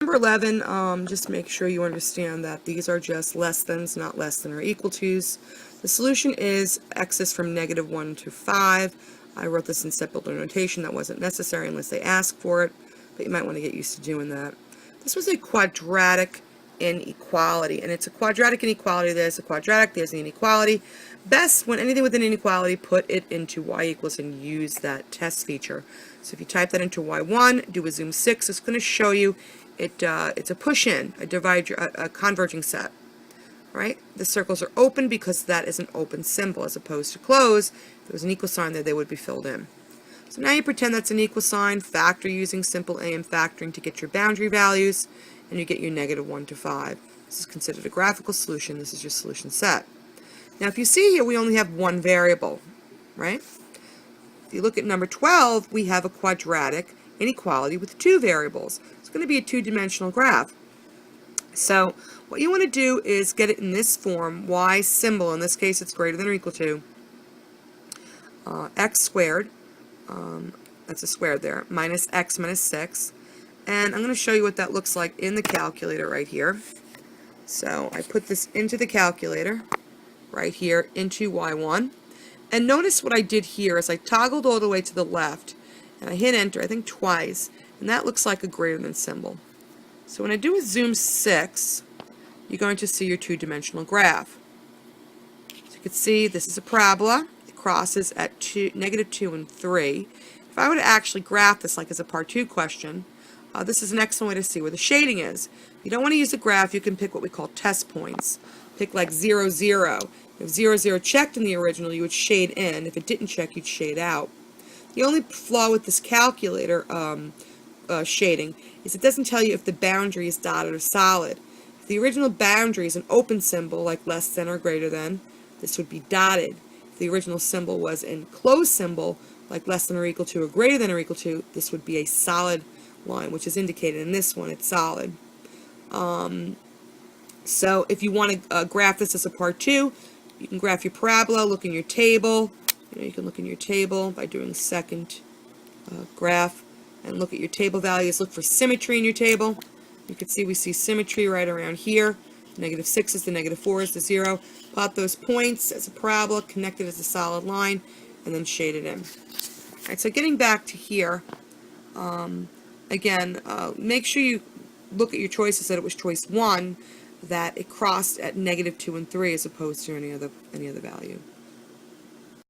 Number 11, just make sure you understand that these are just less thans, not less than or equal to's. The solution is x is from -1 to 5. I wrote this in step builder notation. That wasn't necessary unless they ask for it, but you might want to get used to doing that. This was a quadratic inequality, and it's a quadratic inequality. There's a quadratic, there's the inequality. Best, when anything with an inequality, put it into y equals and use that test feature. So if you type that into y1, do a zoom 6, it's going to show you it's a push-in, a converging set. Right? The circles are open because that is an open symbol as opposed to close. If there was an equal sign there, they would be filled in. So now you pretend that's an equal sign, factor using simple AM factoring to get your boundary values, and you get your -1 to 5. This is considered a graphical solution. This is your solution set. Now if you see here, we only have one variable, right? If you look at number 12, we have a quadratic inequality with 2 variables. It's going to be a 2-dimensional graph. So what you want to do is get it in this form, y symbol, in this case it's greater than or equal to x squared, that's a square there, minus x minus 6. And I'm going to show you what that looks like in the calculator right here. So I put this into the calculator right here into y1. And notice what I did here is I toggled all the way to the left and I hit enter, I think twice, and that looks like a greater than symbol. So when I do a zoom 6, you're going to see your 2-dimensional graph. So you can see this is a parabola. It crosses at -2 and 3. If I were to actually graph this like as a part 2 question, this is an excellent way to see where the shading is. If you don't want to use a graph, you can pick what we call test points. Pick like 0, 0. If 0, 0 checked in the original, you would shade in. If it didn't check, you'd shade out. The only flaw with this calculator shading is it doesn't tell you if the boundary is dotted or solid. If the original boundary is an open symbol, like less than or greater than, this would be dotted. If the original symbol was in closed symbol, like less than or equal to or greater than or equal to, this would be a solid line, which is indicated in this one, it's solid. So if you want to graph this as a part 2, you can graph your parabola, look in your table. You can look in your table by doing second graph and look at your table values. Look for symmetry in your table. You can see we see symmetry right around here. -6 is the -4 is the 0. Plot those points as a parabola, connect it as a solid line, and then shade it in. All right, so getting back to here, again, make sure you look at your choices that it was choice 1, that it crossed at -2 and 3 as opposed to any other value.